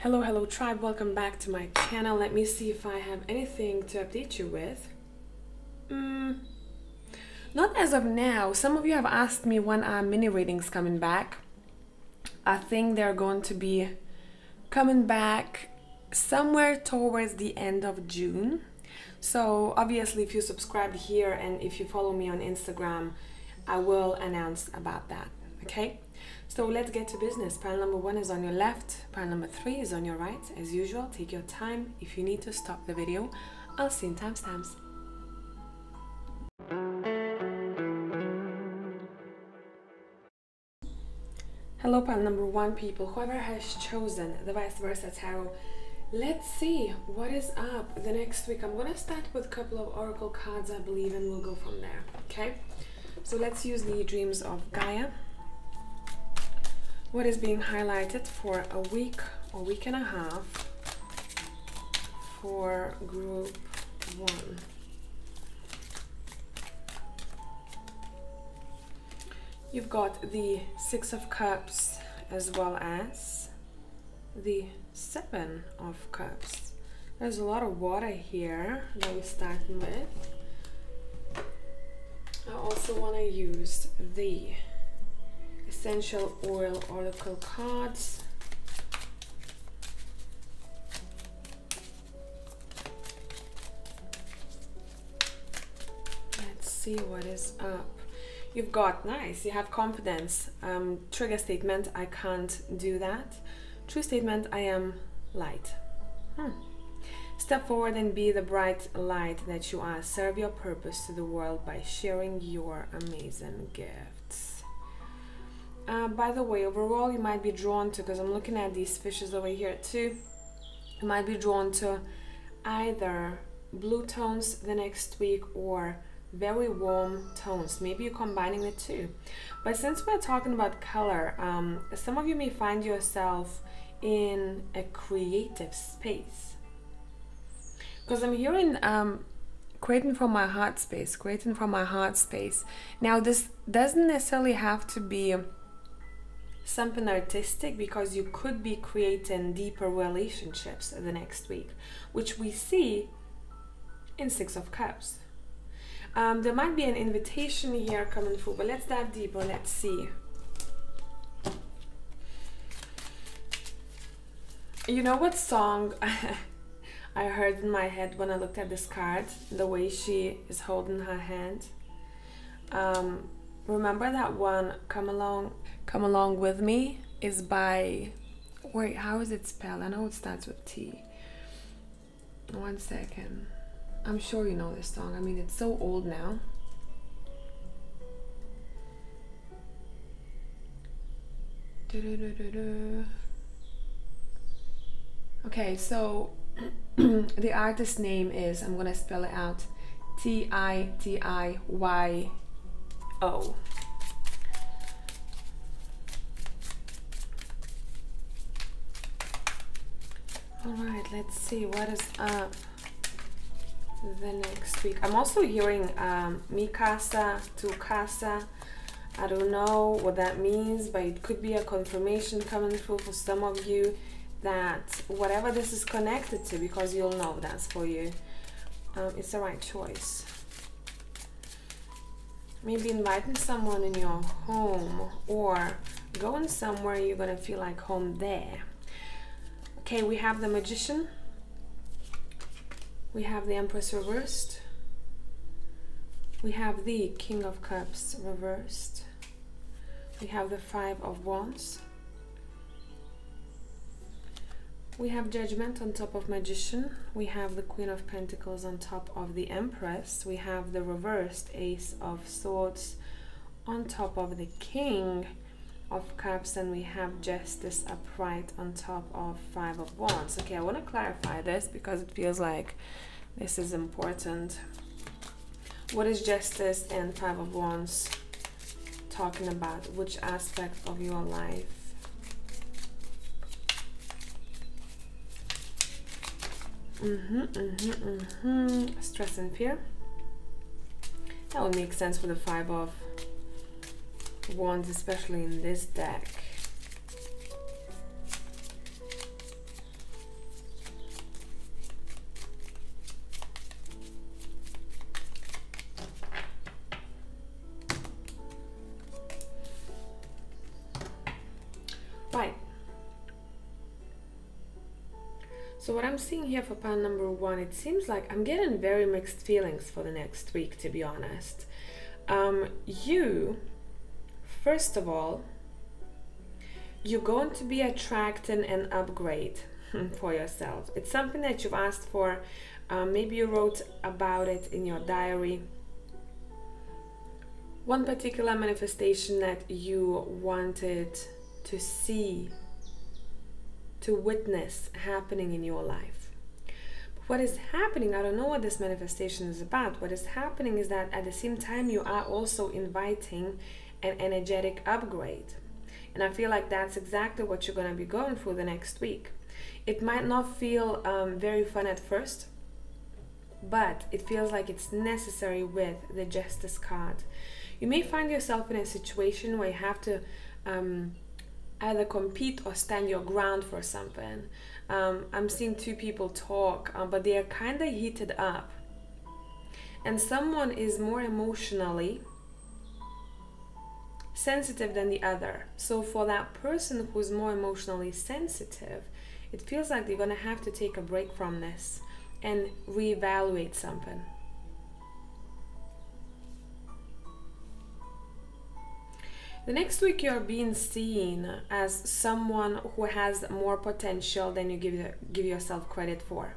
Hello tribe, welcome back to my channel. Let me see if I have anything to update you with. Not as of now. Some of you have asked me when are mini readings coming back. I think they're going to be coming back somewhere towards the end of June. So obviously if you subscribe here and if you follow me on Instagram, I will announce about that, okay? So let's get to business. Pile number 1 is on your left, pile number 3 is on your right. As usual, take your time. If you need to stop the video, I'll see you in timestamps. Hello pile number 1 people, whoever has chosen the vice versa tarot. Let's see what is up the next week. I'm gonna start with a couple of oracle cards, I believe, and we'll go from there, okay? So let's use the dreams of Gaia. What is being highlighted for a week or week and a half for group 1? You've got the 6 of Cups as well as the 7 of Cups. There's a lot of water here that we're starting with. I also want to use the Essential Oil Oracle cards. Let's see what is up. You've got, nice, you have confidence. Trigger statement, I can't do that. True statement, I am light. Step forward and be the bright light that you are. Serve your purpose to the world by sharing your amazing gifts. By the way, overall you might be drawn to, because I'm looking at these fishes over here too, you might be drawn to either blue tones the next week or very warm tones. Maybe you're combining the two. But since we're talking about color, some of you may find yourself in a creative space, because I'm hearing creating from my heart space, creating from my heart space. Now this doesn't necessarily have to be something artistic, because you could be creating deeper relationships the next week, which we see in 6 of Cups. There might be an invitation here coming through, but let's dive deeper. Let's see. You know what song I heard in my head when I looked at this card? The way she is holding her hand. Remember that one, Come Along With Me, is by, wait, how is it spelled? I know it starts with T. 1 second. I'm sure you know this song. I mean, it's so old now. Okay, so the artist name is, I'm gonna spell it out, T-I-T-I-Y-O. All right, let's see what is up the next week. I'm also hearing mi casa, tu casa. I don't know what that means, but it could be a confirmation coming through for some of you that whatever this is connected to, because you'll know that's for you, it's the right choice. Maybe inviting someone in your home or going somewhere you're gonna feel like home there. Okay, we have the Magician. We have the Empress reversed. We have the King of Cups reversed. We have the 5 of Wands. We have Judgment on top of Magician. We have the Queen of Pentacles on top of the Empress. We have the reversed Ace of Swords on top of the King of Cups, and we have Justice upright on top of 5 of Wands. Okay, I want to clarify this because it feels like this is important. What is Justice and 5 of Wands talking about? Which aspect of your life? Stress and fear. That would make sense for the 5 of Wands, especially in this deck. So what I'm seeing here for pile number 1, it seems like I'm getting very mixed feelings for the next week, to be honest. You, first of all, you're going to be attracting an upgrade for yourself. It's something that you've asked for. Maybe you wrote about it in your diary. One particular manifestation that you wanted to see, to witness happening in your life. But what is happening, I don't know what this manifestation is about. What is happening is that at the same time you are also inviting an energetic upgrade. And I feel like that's exactly what you're going to be going through the next week. It might not feel very fun at first, but it feels like it's necessary with the Justice card. You may find yourself in a situation where you have to either compete or stand your ground for something. I'm seeing two people talk, but they are kind of heated up. And someone is more emotionally sensitive than the other. So for that person who's more emotionally sensitive, it feels like they're going to have to take a break from this and reevaluate something. The next week you're being seen as someone who has more potential than you give yourself credit for.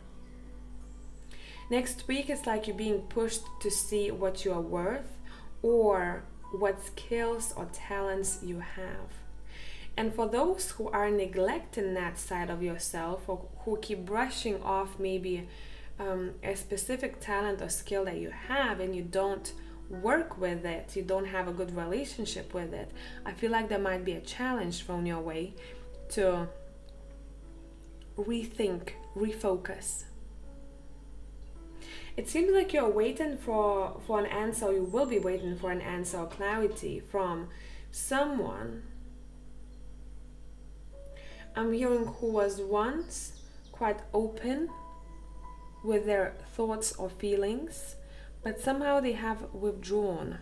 Next week it's like you're being pushed to see what you are worth or what skills or talents you have. And for those who are neglecting that side of yourself, or who keep brushing off maybe a specific talent or skill that you have and you don't work with it, you don't have a good relationship with it, I feel like there might be a challenge thrown your way to rethink, refocus. It seems like you're waiting for an answer, you will be waiting for an answer or clarity from someone I'm hearing who was once quite open with their thoughts or feelings, but somehow they have withdrawn.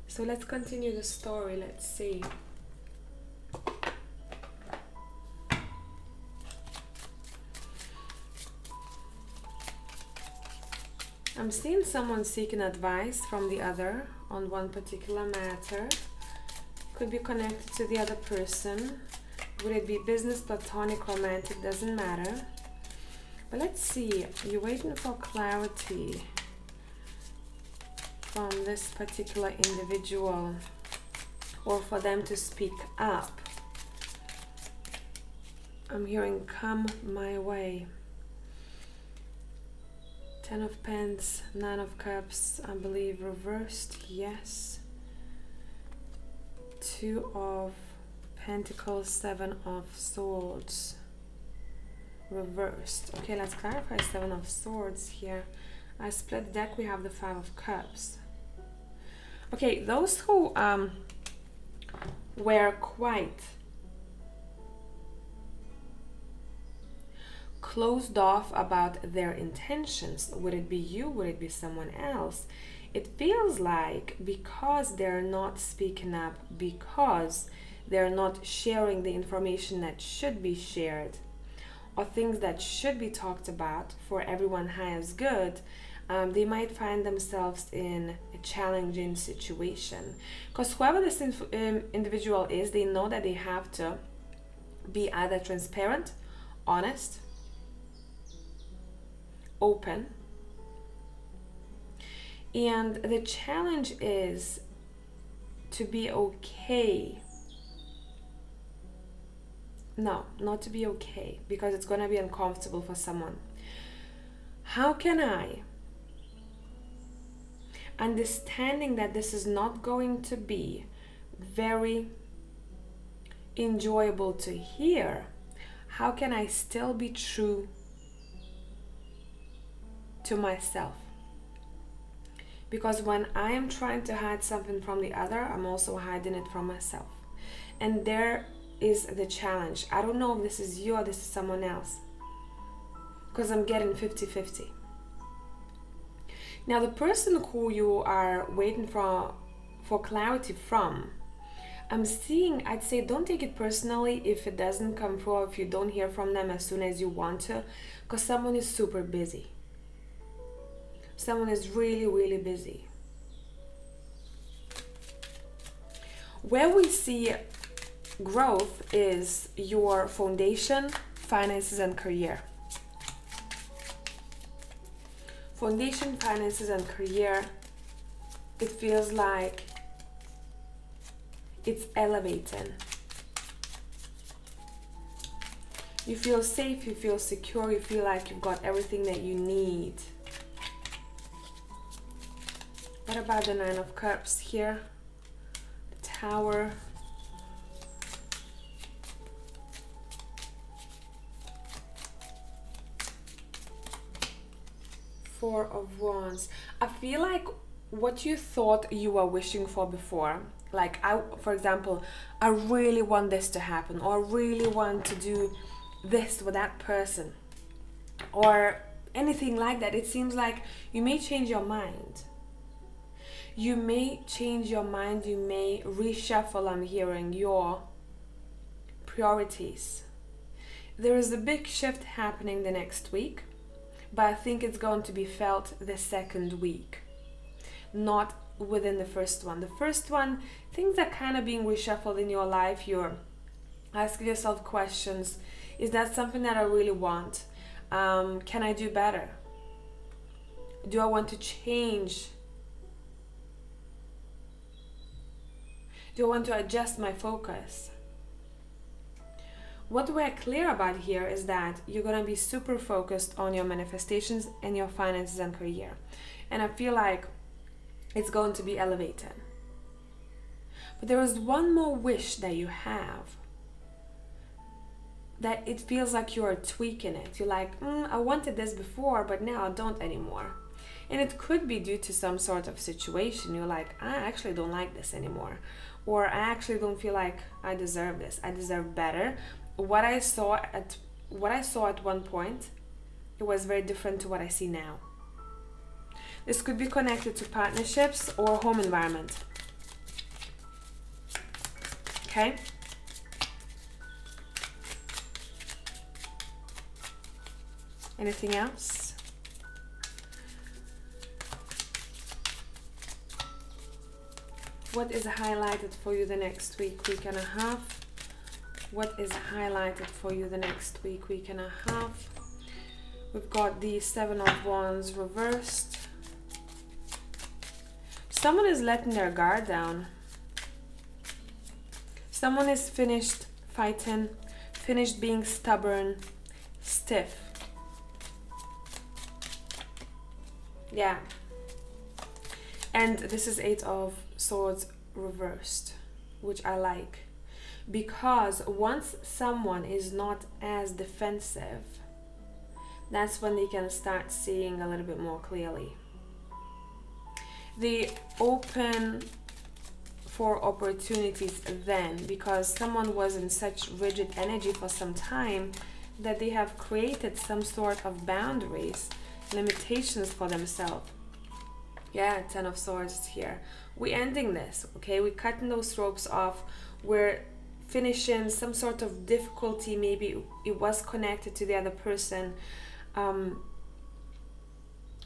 So let's continue the story. Let's see. I'm seeing someone seeking advice from the other on one particular matter. Could be connected to the other person. Would it be business, platonic, romantic? Doesn't matter. But let's see. You're waiting for clarity from this particular individual, or for them to speak up. I'm hearing come my way. 10 of Pents, 9 of Cups, I believe reversed, yes. 2 of Pentacles, 7 of Swords, reversed. Okay, let's clarify 7 of Swords here. I split the deck, we have the 5 of Cups. Okay, those who were quite closed off about their intentions, would it be you, would it be someone else? It feels like because they're not speaking up, because they're not sharing the information that should be shared, or things that should be talked about for everyone highest good, they might find themselves in a challenging situation. Because whoever this individual is, they know that they have to be either transparent, honest, open. And the challenge is to be okay. No, not to be okay, because it's going to be uncomfortable for someone. How can I, understanding that this is not going to be very enjoyable to hear, how can I still be true to myself? Because when I am trying to hide something from the other, I'm also hiding it from myself. And there is the challenge. I don't know if this is you or this is someone else, because I'm getting 50-50. Now the person who you are waiting for clarity from, I'm seeing, I'd say don't take it personally if it doesn't come through or if you don't hear from them as soon as you want to, because someone is super busy. Someone is really, really busy. Where we see growth is your foundation, finances, and career. Foundation, finances, and career, it feels like it's elevating. You feel safe, you feel secure, you feel like you've got everything that you need. What about the Nine of Cups here? The Tower. Four of Wands. I feel like what you thought you were wishing for before, like for example, I really want this to happen, or I really want to do this with that person, or anything like that. It seems like you may change your mind. You may change your mind, you may reshuffle, I'm hearing, your priorities. There is a big shift happening the next week, but I think it's going to be felt the second week, not within the first one. The first one, things are kind of being reshuffled in your life. You're asking yourself questions. Is that something that I really want? Can I do better? Do I want to change? Do I want to adjust my focus? What we're clear about here is that you're going to be super focused on your manifestations and your finances and career. And I feel like it's going to be elevated. But there is one more wish that you have that it feels like you're tweaking it. You're like, I wanted this before, but now I don't anymore. And it could be due to some sort of situation. You're like, I actually don't like this anymore. Or I actually don't feel like I deserve this. I deserve better. What I saw at one point, it was very different to what I see now. This could be connected to partnerships or home environment. Okay? Anything else? What is highlighted for you the next week, week and a half? What is highlighted for you the next week, week and a half? We've got the Seven of Wands reversed. Someone is letting their guard down. Someone is finished fighting, finished being stubborn, stiff. Yeah. And this is Eight of Swords reversed, which I like. Because once someone is not as defensive, that's when they can start seeing a little bit more clearly. They open for opportunities then, because someone was in such rigid energy for some time that they have created some sort of boundaries, limitations for themselves. Yeah, Ten of Swords here. We're ending this, okay? We're cutting those ropes off. We're finishing some sort of difficulty. Maybe it was connected to the other person.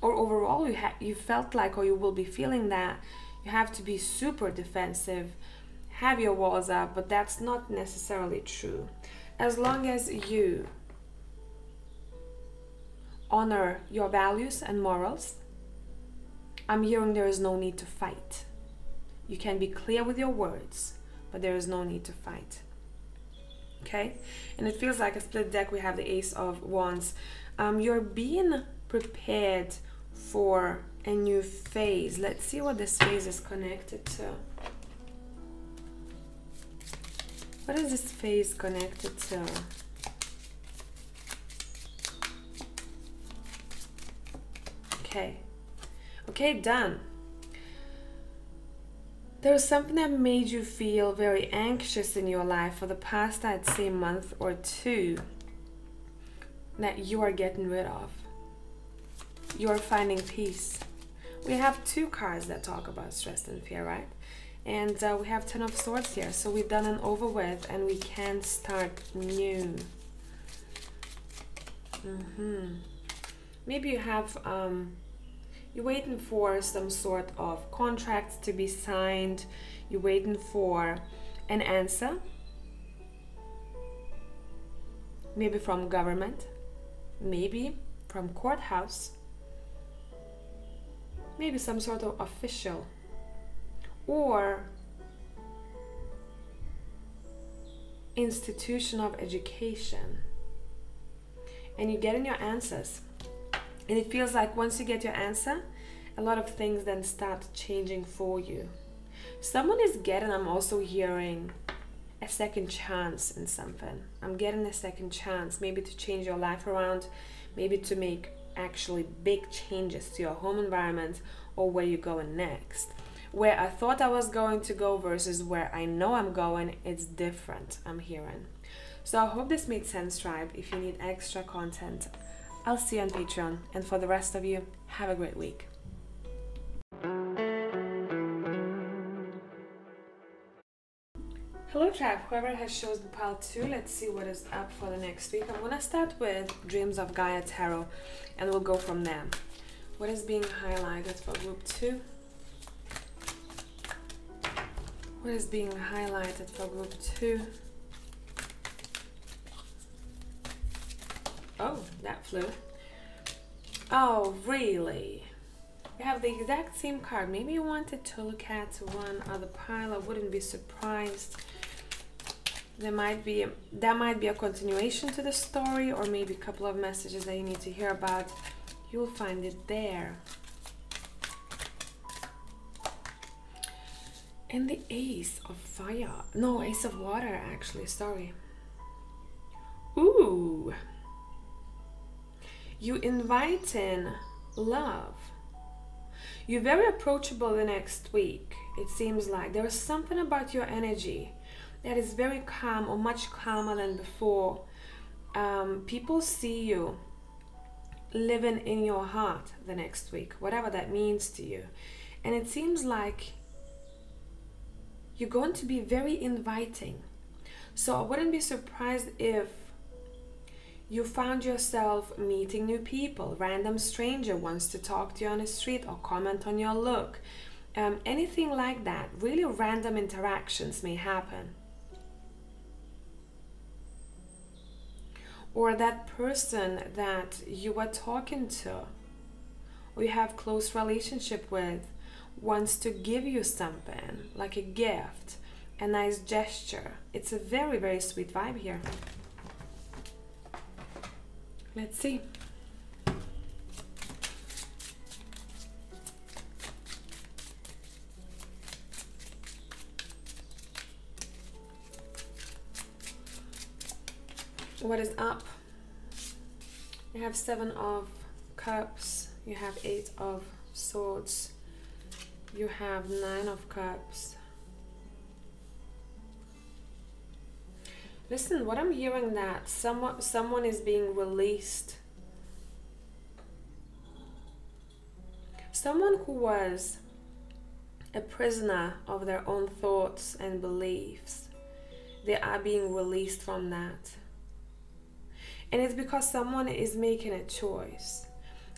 Or overall you felt like, or you will be feeling that you have to be super defensive, have your walls up, but that's not necessarily true. As long as you honor your values and morals, I'm hearing there is no need to fight. You can be clear with your words, but there is no need to fight. Okay? And it feels like a split deck. We have the Ace of Wands. You're being prepared for a new phase. Let's see what this phase is connected to. What is this phase connected to? Okay. Okay, done. There's something that made you feel very anxious in your life for the past, I'd say, month or two, that you are getting rid of. You are finding peace. We have two cards that talk about stress and fear, right? And we have 10 of Swords here. So we've done an over with and we can start new. Maybe you have, you're waiting for some sort of contracts to be signed. You're waiting for an answer. Maybe from government. Maybe from courthouse. Maybe some sort of official. Or institution of education. And you're getting your answers. And it feels like once you get your answer, a lot of things then start changing for you. Someone is getting, I'm also hearing, a second chance in something. I'm getting a second chance, maybe to change your life around, maybe to make actually big changes to your home environment or where you're going next. Where I thought I was going to go versus where I know I'm going, it's different, I'm hearing. So I hope this made sense, tribe. If you need extra content, I'll see you on Patreon. And for the rest of you, have a great week. Hello tribe, whoever has chosen pile 2, let's see what is up for the next week. I'm gonna start with Dreams of Gaia Tarot and we'll go from there. What is being highlighted for group 2? What is being highlighted for group 2? Oh, that flew. Oh, really? You have the exact same card. Maybe you wanted to look at one other pile. I wouldn't be surprised. That might be a continuation to the story, or maybe a couple of messages that you need to hear about. You'll find it there. And the Ace of Fire. No, Ace of Water, actually. Sorry. Ooh. You invite in love. You're very approachable the next week. It seems like there is something about your energy that is very calm, or much calmer than before. People see you living in your heart the next week, whatever that means to you. And it seems like you're going to be very inviting. So I wouldn't be surprised if you found yourself meeting new people. Random stranger wants to talk to you on the street or comment on your look. Anything like that. Really random interactions may happen. Or that person that you are talking to or you have close relationship with wants to give you something, like a gift, a nice gesture. It's a very, very sweet vibe here. Let's see. What is up? You have 7 of Cups. You have 8 of Swords. You have 9 of Cups. Listen, what I'm hearing, that someone is being released. Someone who was a prisoner of their own thoughts and beliefs. They are being released from that. And it's because someone is making a choice.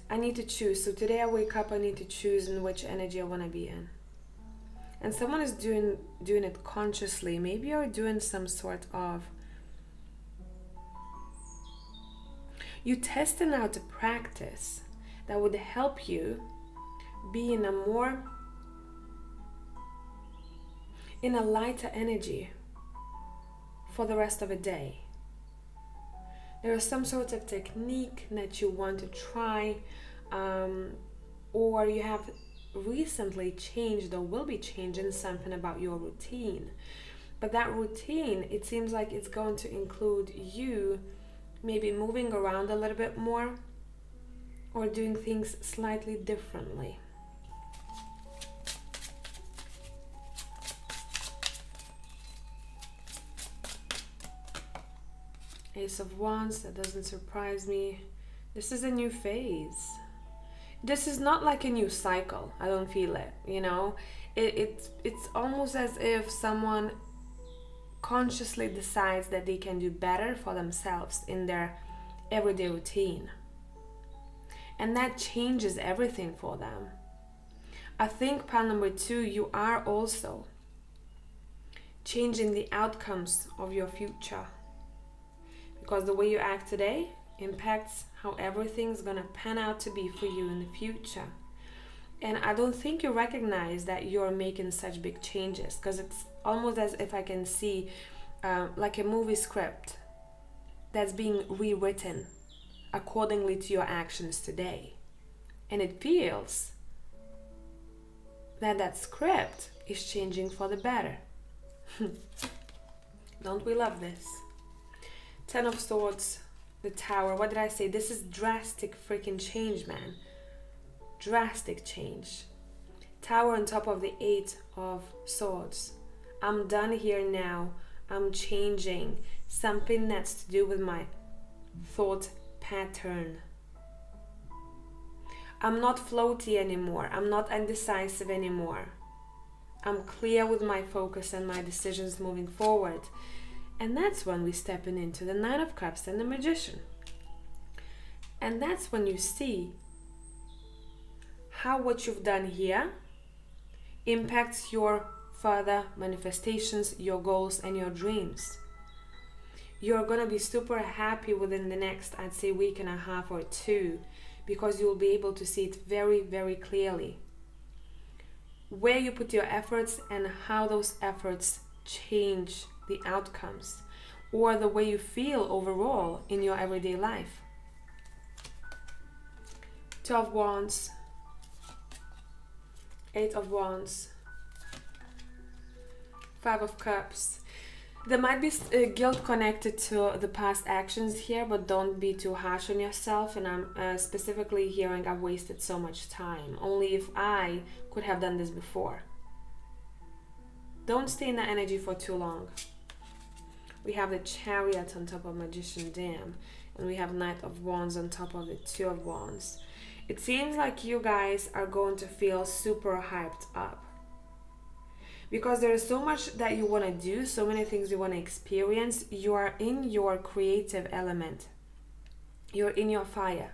I need to choose. So today I wake up, I need to choose in which energy I want to be in. And someone is doing it consciously. Maybe you're doing some sort of... You're testing out a practice that would help you be in a lighter energy for the rest of the day. There is some sort of technique that you want to try, or you have recently changed or will be changing something about your routine. But that routine, it seems like it's going to include you maybe moving around a little bit more or doing things slightly differently. Ace of Wands, that doesn't surprise me. This is a new phase. This is not like a new cycle. I don't feel it, you know. It's almost as if someone consciously decides that they can do better for themselves in their everyday routine. And that changes everything for them. I think pile number 2, you are also changing the outcomes of your future. Because the way you act today impacts how everything's gonna pan out to be for you in the future. And I don't think you recognize that you're making such big changes, because it's almost as if I can see like a movie script that's being rewritten accordingly to your actions today. And it feels that that script is changing for the better. Don't we love this? 10 of Swords, the Tower. What did I say? This is drastic freaking change, man. Drastic change. Tower on top of the 8 of Swords. I'm done here now. I'm changing something that's to do with my thought pattern. I'm not floaty anymore. I'm not indecisive anymore. I'm clear with my focus and my decisions moving forward. And that's when we step into the 9 of Cups and the Magician. And that's when you see how what you've done here impacts your further manifestations, your goals, and your dreams. You're gonna be super happy within the next, I'd say, week and a half or 2, because you'll be able to see it very, very clearly. Where you put your efforts and how those efforts change the outcomes or the way you feel overall in your everyday life. 2 of Wands, 8 of Wands, 5 of Cups. There might be guilt connected to the past actions here, but don't be too harsh on yourself. And I'm specifically hearing I've wasted so much time. Only if I could have done this before. Don't stay in that energy for too long. We have the Chariot on top of Magician, damn. And we have Knight of Wands on top of the 2 of Wands. It seems like you guys are going to feel super hyped up. Because there is so much that you want to do, so many things you want to experience. You are in your creative element. You're in your fire.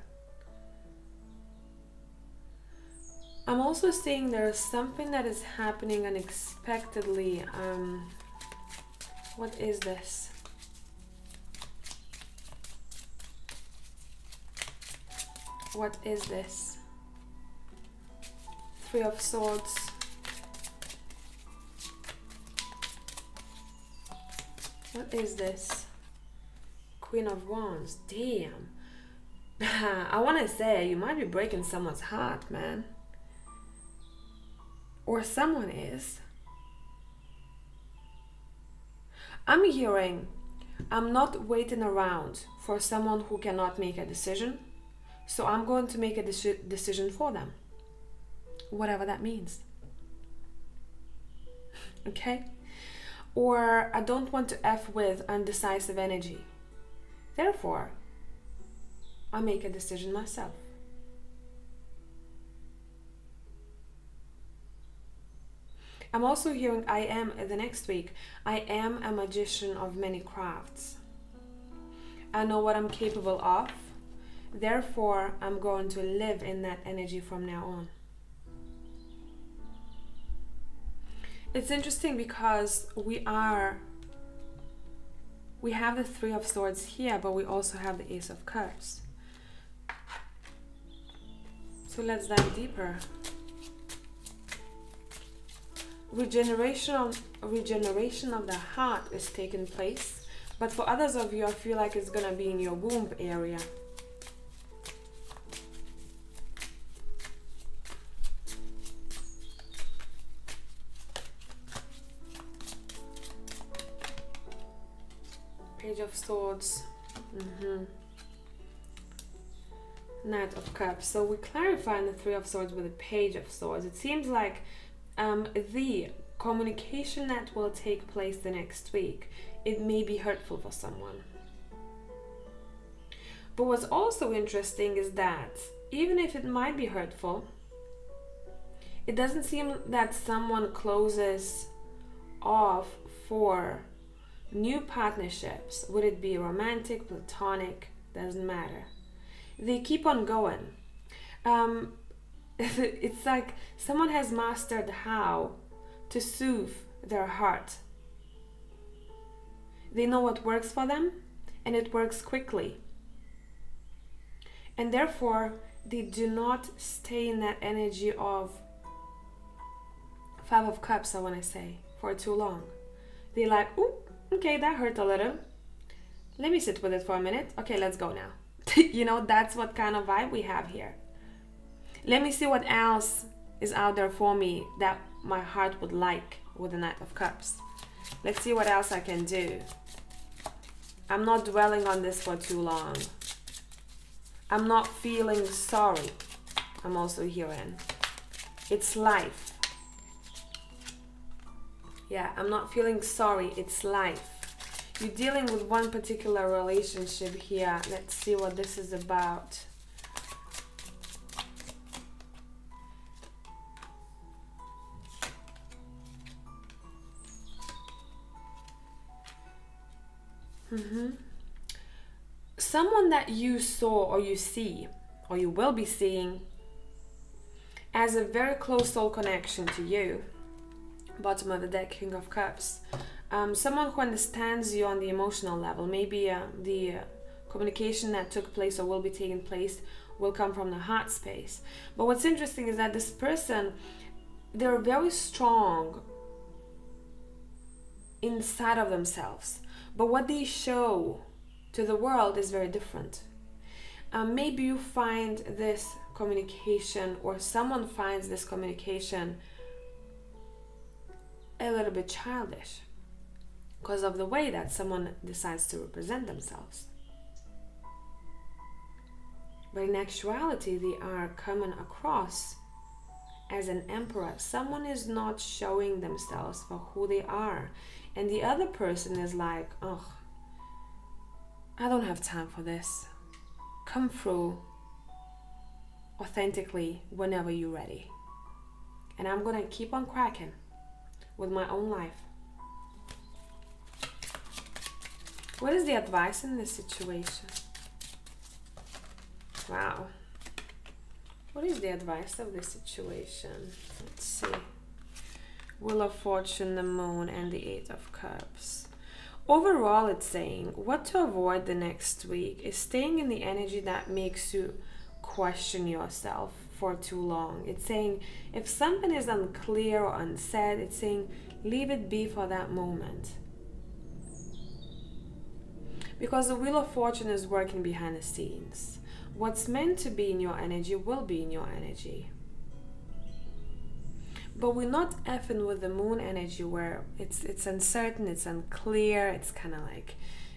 I'm also seeing there is something that is happening unexpectedly. What is this? What is this? 3 of Swords. What is this? Queen of Wands. Damn. I want to say you might be breaking someone's heart, man. Or someone is. I'm hearing I'm not waiting around for someone who cannot make a decision. So I'm going to make a decision for them. Whatever that means. Okay? Or I don't want to F with undecisive energy. Therefore, I make a decision myself. I'm also hearing the next week, I am a magician of many crafts. I know what I'm capable of. Therefore, I'm going to live in that energy from now on. It's interesting because we have the 3 of Swords here, but we also have the Ace of Cups. So let's dive deeper. Regeneration of the heart is taking place, but for others of you, I feel like it's gonna be in your womb area. Page of Swords. Knight of Cups. So we clarify the 3 of Swords with the Page of Swords. It seems like the communication that will take place the next week, it may be hurtful for someone. But what's also interesting is that even if it might be hurtful, it doesn't seem that someone closes off for new partnerships. Would it be romantic, platonic? Doesn't matter. They keep on going. It's like someone has mastered how to soothe their heart. They know what works for them, and it works quickly. And therefore, they do not stay in that energy of Five of Cups, I want to say, for too long. They're like, ooh, okay, that hurt a little. Let me sit with it for a minute. Okay, let's go now. You know, that's what kind of vibe we have here. Let me see what else is out there for me that my heart would like with the Knight of Cups. Let's see what else I can do. I'm not dwelling on this for too long. I'm not feeling sorry. I'm also hearing. It's life. Yeah, I'm not feeling sorry. It's life. You're dealing with one particular relationship here. Let's see what this is about. Someone that you saw or you see or you will be seeing as a very close soul connection to you. Bottom of the deck, King of Cups. Someone who understands you on the emotional level. Maybe the communication that took place or will be taking place will come from the heart space. But what's interesting is that this person, they're very strong inside of themselves. But what they show to the world is very different. Maybe you find this communication, or someone finds this communication a little bit childish because of the way that someone decides to represent themselves. But in actuality, they are coming across as an emperor. Someone is not showing themselves for who they are. And the other person is like, oh, I don't have time for this. Come through authentically whenever you're ready. And I'm going to keep on cracking with my own life. What is the advice in this situation? Wow. What is the advice of this situation? Let's see. Wheel of Fortune, the Moon, and the Eight of Cups. Overall, it's saying what to avoid the next week is staying in the energy that makes you question yourself for too long. It's saying if something is unclear or unsaid, it's saying leave it be for that moment. Because the Wheel of Fortune is working behind the scenes. What's meant to be in your energy will be in your energy. But we're not effing with the Moon energy where it's uncertain, it's unclear, it's kind of like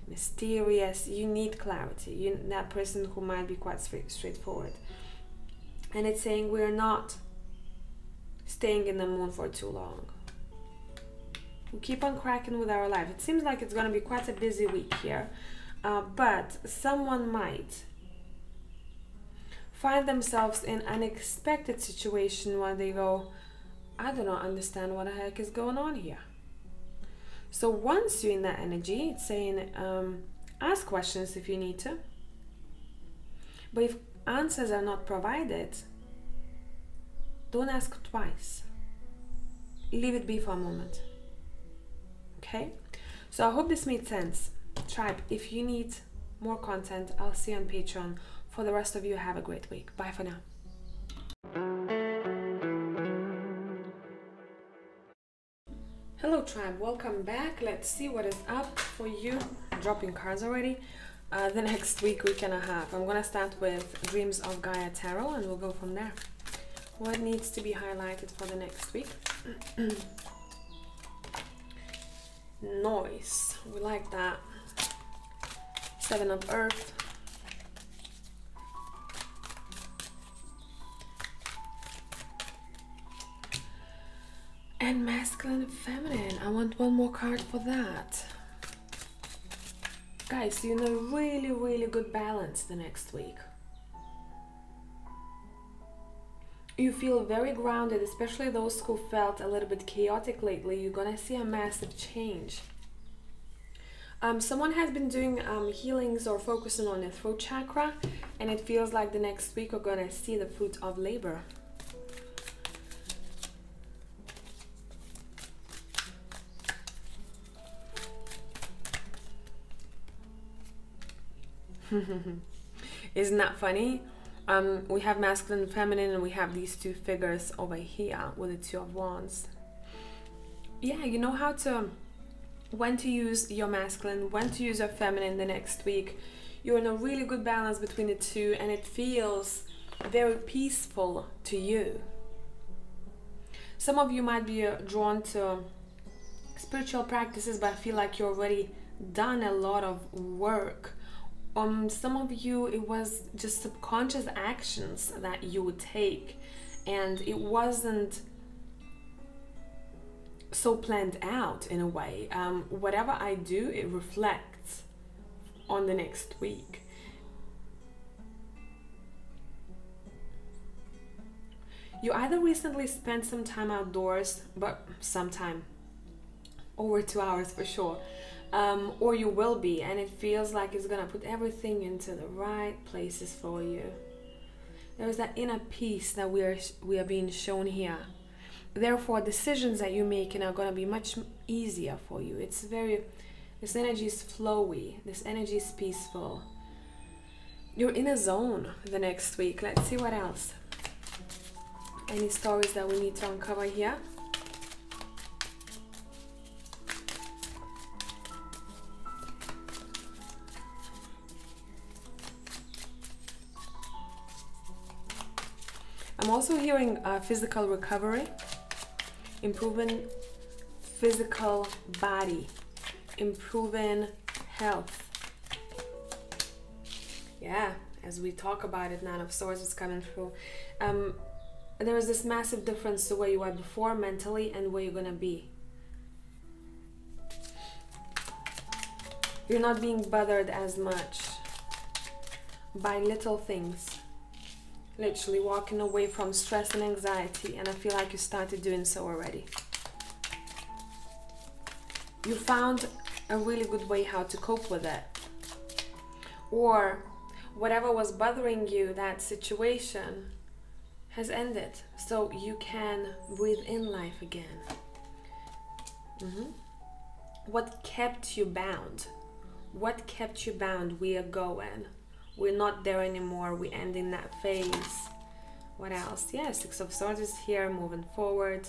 mysterious. You need clarity. That person who might be quite straightforward. And it's saying we're not staying in the Moon for too long. We keep on cracking with our life. It seems like it's going to be quite a busy week here. But someone might find themselves in an unexpected situation where they go, I do not understand what the heck is going on here. So once you're in that energy, it's saying ask questions if you need to. But if answers are not provided, don't ask twice. Leave it be for a moment. Okay? So I hope this made sense. Tribe, if you need more content, I'll see you on Patreon. For the rest of you, have a great week. Bye for now. Hello tribe, welcome back. Let's see what is up for you. Dropping cards already. The next week and a half. I'm gonna start with Dreams of Gaia Tarot and we'll go from there. What needs to be highlighted for the next week? Noise, we like that. Seven of Earth. And masculine and feminine. I want one more card for that. Guys, you're in a really, really good balance the next week. You feel very grounded, especially those who felt a little bit chaotic lately. You're gonna see a massive change. Someone has been doing healings or focusing on the throat chakra, and it feels like the next week we're gonna see the fruit of labor. Isn't that funny? We have masculine and feminine, and we have these two figures over here with the Two of Wands. Yeah, you know how to, when to use your masculine, when to use your feminine the next week. You're in a really good balance between the two, and it feels very peaceful to you. Some of you might be drawn to spiritual practices, but I feel like you already done a lot of work. Some of you, it was just subconscious actions that you would take, and it wasn't so planned out in a way. Whatever I do, it reflects on the next week. You either recently spent some time outdoors, but sometime over 2 hours for sure, or you will be, and it feels like it's gonna put everything into the right places for you. There's that inner peace that we are being shown here. Therefore, decisions that you're making are gonna be much easier for you. It's very, this energy is flowy, this energy is peaceful. You're in a zone the next week. Let's see what else. Any stories that we need to uncover here? I'm also hearing physical recovery, improving physical body, improving health. Yeah, as we talk about it, Nine of Swords is coming through. There is this massive difference to where you were before mentally and where you're gonna be. You're not being bothered as much by little things. Literally walking away from stress and anxiety, and I feel like you started doing so already. You found a really good way how to cope with it. Or whatever was bothering you, that situation has ended, so you can breathe in life again. What kept you bound? What kept you bound? We are going. We're not there anymore. We're ending that phase. What else? Yeah, Six of Swords is here, moving forward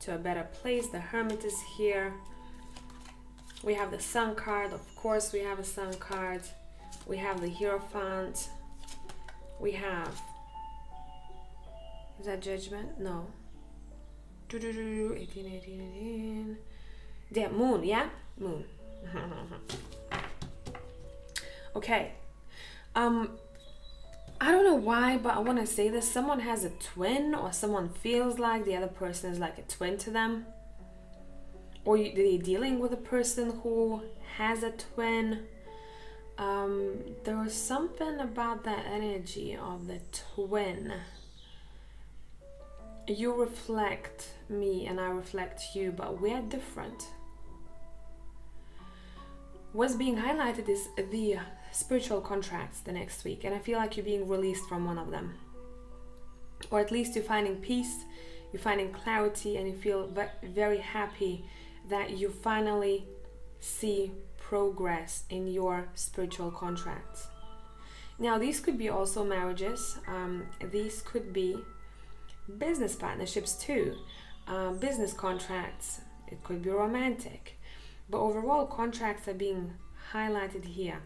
to a better place. The Hermit is here. We have the Sun card. Of course, we have a Sun card. We have the Hierophant. We have... Is that Judgment? No. 18, 18, 18. Yeah, Moon, yeah? Moon. Okay. I don't know why, but I want to say this. Someone has a twin, or someone feels like the other person is like a twin to them. Or they're dealing with a person who has a twin. There was something about that energy of the twin. You reflect me and I reflect you, but we're different. What's being highlighted is the spiritual contracts the next week, and I feel like you're being released from one of them, or at least you're finding peace, you're finding clarity, and you feel very happy that you finally see progress in your spiritual contracts. Now, these could be also marriages, these could be business partnerships too, business contracts, it could be romantic, but overall contracts are being highlighted here.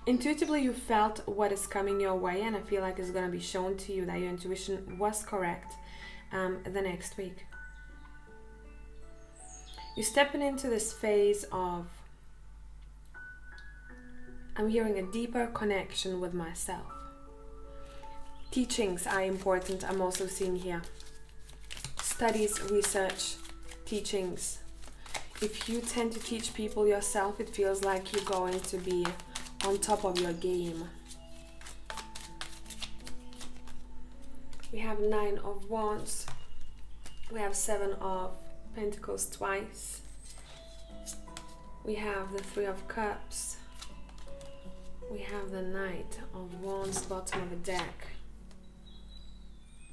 Intuitively, you felt what is coming your way, and I feel like it's going to be shown to you that your intuition was correct the next week. You're stepping into this phase of, I'm hearing a deeper connection with myself. Teachings are important, I'm also seeing here. Studies, research, teachings. If you tend to teach people yourself, it feels like you're going to be on top of your game. We have 9 of Wands. We have 7 of Pentacles twice. We have the 3 of Cups. We have the Knight of Wands, bottom of the deck.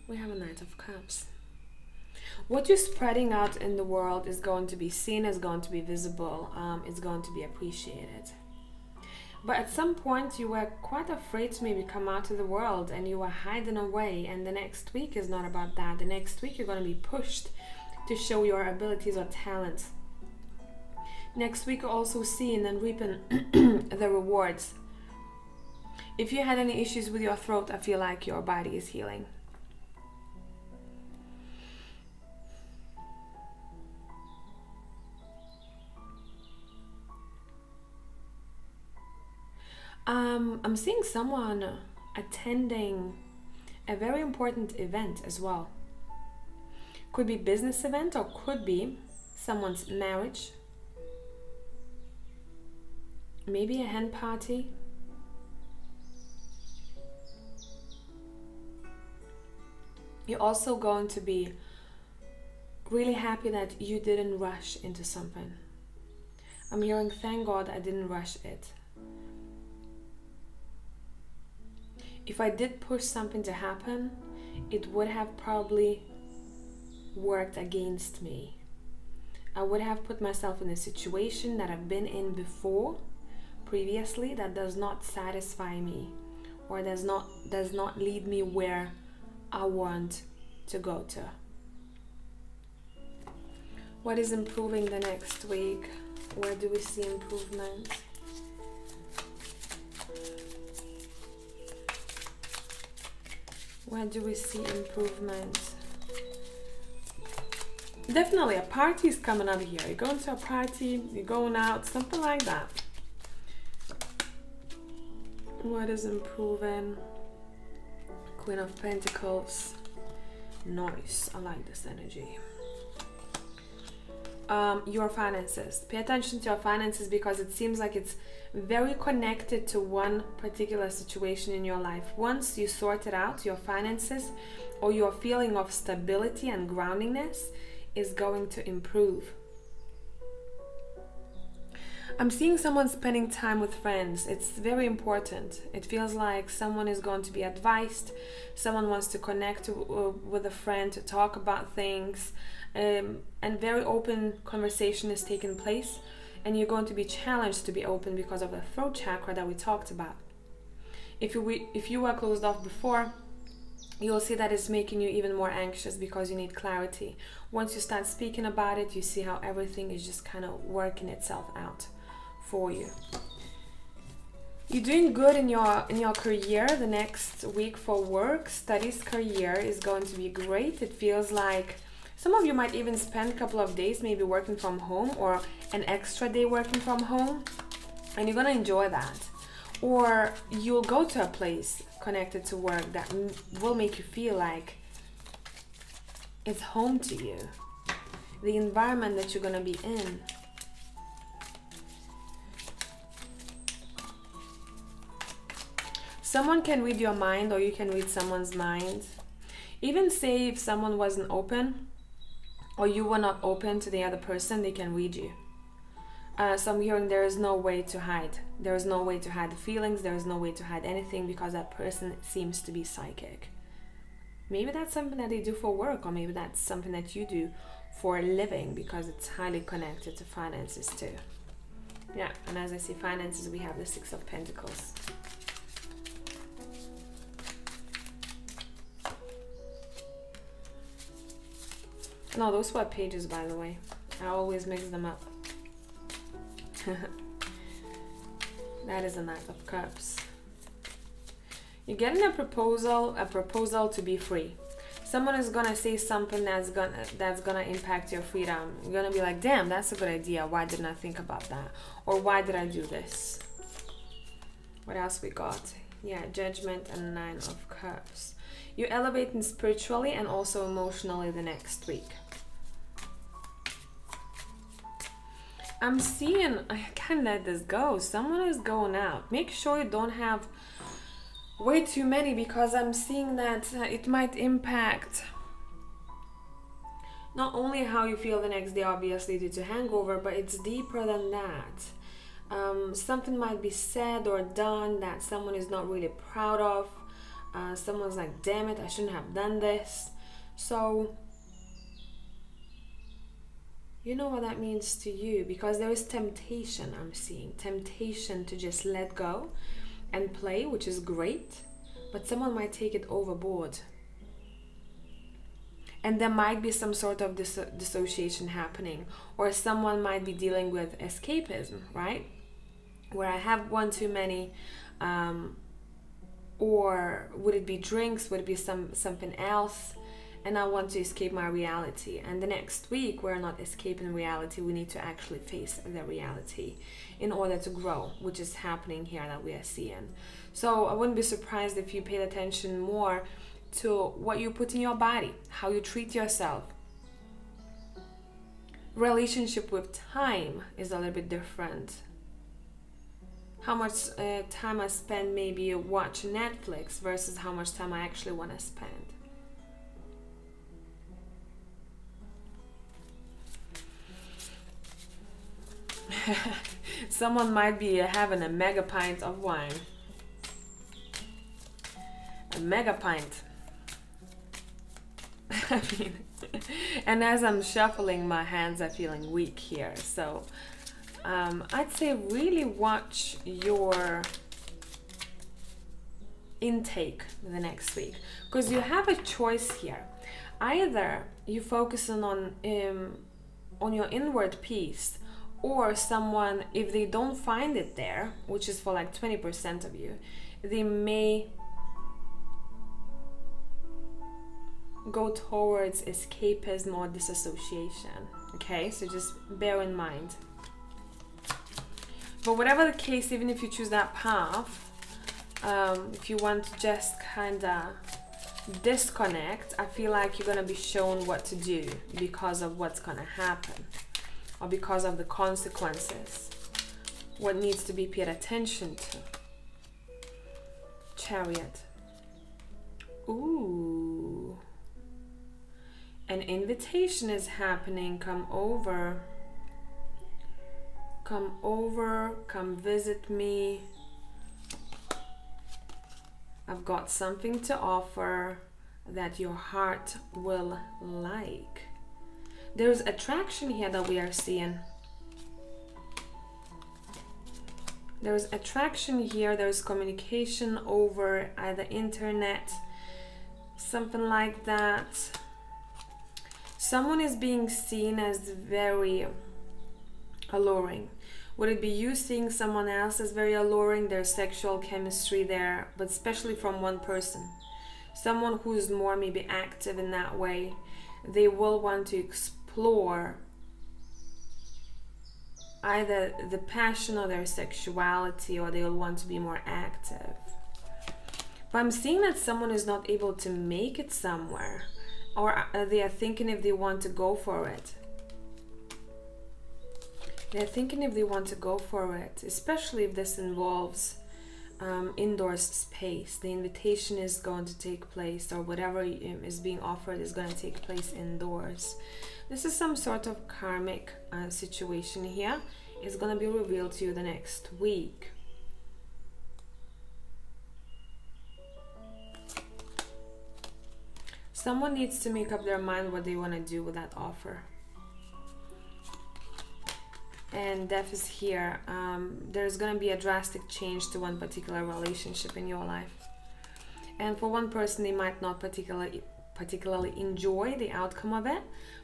We have a Knight of Cups. What you're spreading out in the world is going to be seen, is going to be visible, it's going to be appreciated. But at some point you were quite afraid to maybe come out to the world and you were hiding away, and the next week is not about that. The next week you're going to be pushed to show your abilities or talents. Next week you're also seeing and reaping the rewards. If you had any issues with your throat, I feel like your body is healing. I'm seeing someone attending a very important event as well. Could be business event or could be someone's marriage. Maybe a hen party. You're also going to be really happy that you didn't rush into something. I'm hearing, thank God I didn't rush it. If I did push something to happen, it would have probably worked against me. I would have put myself in a situation that I've been in before, previously, that does not satisfy me or does not lead me where I want to go to. What is improving the next week? Where do we see improvement? Where do we see improvement? Definitely a party is coming up here. You're going to a party, you're going out, something like that. What is improving? Queen of Pentacles. Nice. I like this energy. Your finances. Pay attention to your finances because it seems like it's very connected to one particular situation in your life. Once you sorted out your finances, or your feeling of stability and groundingness is going to improve. I'm seeing someone spending time with friends. It's very important. It feels like someone is going to be advised. Someone wants to connect with a friend to talk about things. And very open conversation is taking place. And you're going to be challenged to be open because of the throat chakra that we talked about. If you were closed off before, you'll see that it's making you even more anxious because you need clarity. Once you start speaking about it, you see how everything is just kind of working itself out for you. You're doing good in your career. The next week for work, studies, career is going to be great. It feels like some of you might even spend a couple of days maybe working from home, or an extra day working from home, and you're going to enjoy that. Or you'll go to a place connected to work that will make you feel like it's home to you. The environment that you're going to be in. Someone can read your mind, or you can read someone's mind. Even say if someone wasn't open, or you were not open to the other person, they can read you. So I'm hearing there is no way to hide. There is no way to hide the feelings. There is no way to hide anything because that person seems to be psychic. Maybe that's something that they do for work, or maybe that's something that you do for a living because it's highly connected to finances too. Yeah, and as I see finances, we have the 6 of Pentacles. No, those were pages, by the way. I always mix them up. That is a Knight of Cups. You're getting a proposal to be free. Someone is gonna say something that's gonna impact your freedom. You're gonna be like, damn, that's a good idea. Why didn't I think about that? Or why did I do this? What else we got? Yeah, Judgment and 9 of Cups. You're elevating spiritually and also emotionally the next week. I'm seeing, I can't let this go. Someone is going out. Make sure you don't have way too many, because I'm seeing that it might impact not only how you feel the next day, obviously due to hangover, but it's deeper than that. Something might be said or done that someone is not really proud of. Someone's like, damn it, I shouldn't have done this. So you know what that means to you, because there is temptation. I'm seeing temptation to just let go and play, which is great, but someone might take it overboard. And there might be some sort of dissociation happening, or someone might be dealing with escapism, right? Where I have one too many, or would it be drinks, would it be something else, and I want to escape my reality. And the next week, we're not escaping reality, we need to actually face the reality in order to grow, which is happening here that we are seeing. So I wouldn't be surprised if you paid attention more to what you put in your body, how you treat yourself. Relationship with time is a little bit different. How much time I spend maybe watching Netflix versus how much time I actually want to spend. Someone might be having a mega pint of wine. A mega pint. I mean, and as I'm shuffling, my hands are feeling weak here. So I'd say really watch your intake the next week, because you have a choice here. Either you focusing on your inward peace, or someone, if they don't find it there, which is for like 20% of you, they may go towards escapism or disassociation. Okay, so just bear in mind. But whatever the case, even if you choose that path, if you want to just kind of disconnect, I feel like you're going to be shown what to do because of what's going to happen, or because of the consequences, what needs to be paid attention to. Chariot. Ooh. An invitation is happening. Come over. Come over. Come visit me. I've got something to offer that your heart will like. There's attraction here that we are seeing. There's attraction here. There's communication over either internet, something like that. Someone is being seen as very alluring. Would it be you seeing someone else as very alluring? There's sexual chemistry there, but especially from one person. Someone who's more maybe active in that way. They will want to explore either the passion or their sexuality, or they will want to be more active. But I'm seeing that someone is not able to make it somewhere, or they are thinking if they want to go for it. They're thinking if they want to go for it, especially if this involves indoors space. The invitation is going to take place, or whatever is being offered is going to take place indoors. This is some sort of karmic situation here. It's going to be revealed to you the next week. Someone needs to make up their mind what they want to do with that offer. And death is here. There's going to be a drastic change to one particular relationship in your life. And for one person, they might not particularly enjoy the outcome of it,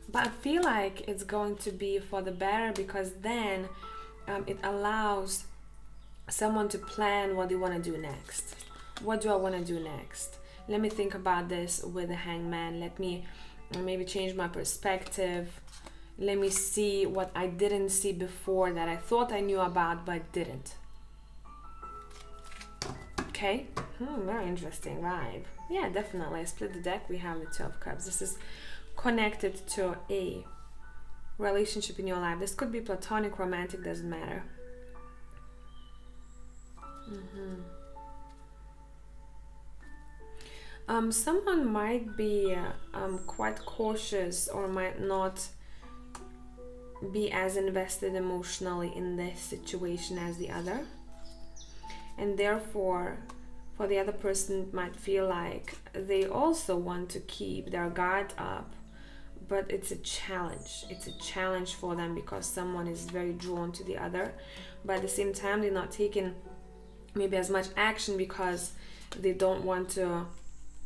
but I feel like it's going to be for the better, because then it allows someone to plan what they want to do next. What do I want to do next? Let me think about this with the Hangman. Let me maybe change my perspective. Let me see what I didn't see before, that I thought I knew about but didn't. Okay, very interesting vibe. Yeah, definitely. I split the deck. We have the Two of Cups. This is connected to a relationship in your life. This could be platonic, romantic, doesn't matter. Someone might be quite cautious or might not be as invested emotionally in this situation as the other, and therefore for the other person it might feel like they also want to keep their guard up, but it's a challenge for them because someone is very drawn to the other, but at the same time they're not taking maybe as much action because they don't want to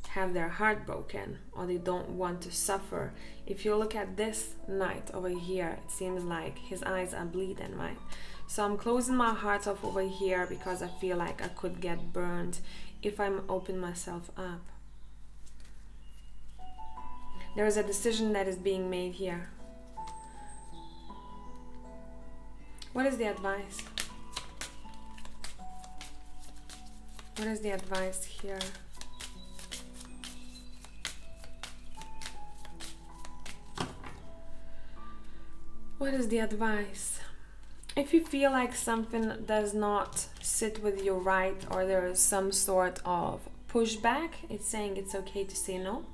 have their heart broken, or they don't want to suffer. If you look at this knight over here, it seems like his eyes are bleeding, right? So I'm closing my heart off over here because I feel like I could get burned if I'm open myself up. There is a decision that is being made here. What is the advice? What is the advice here? What is the advice? If you feel like something does not sit with you right, or there is some sort of pushback, it's saying it's okay to say no.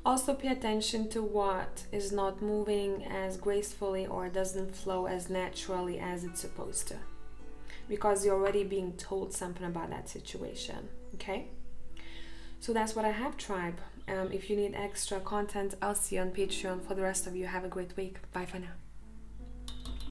Also pay attention to what is not moving as gracefully or doesn't flow as naturally as it's supposed to, because you're already being told something about that situation, okay? So that's what I have, tribe. If you need extra content, I'll see you on Patreon. For the rest of you, have a great week. Bye for now.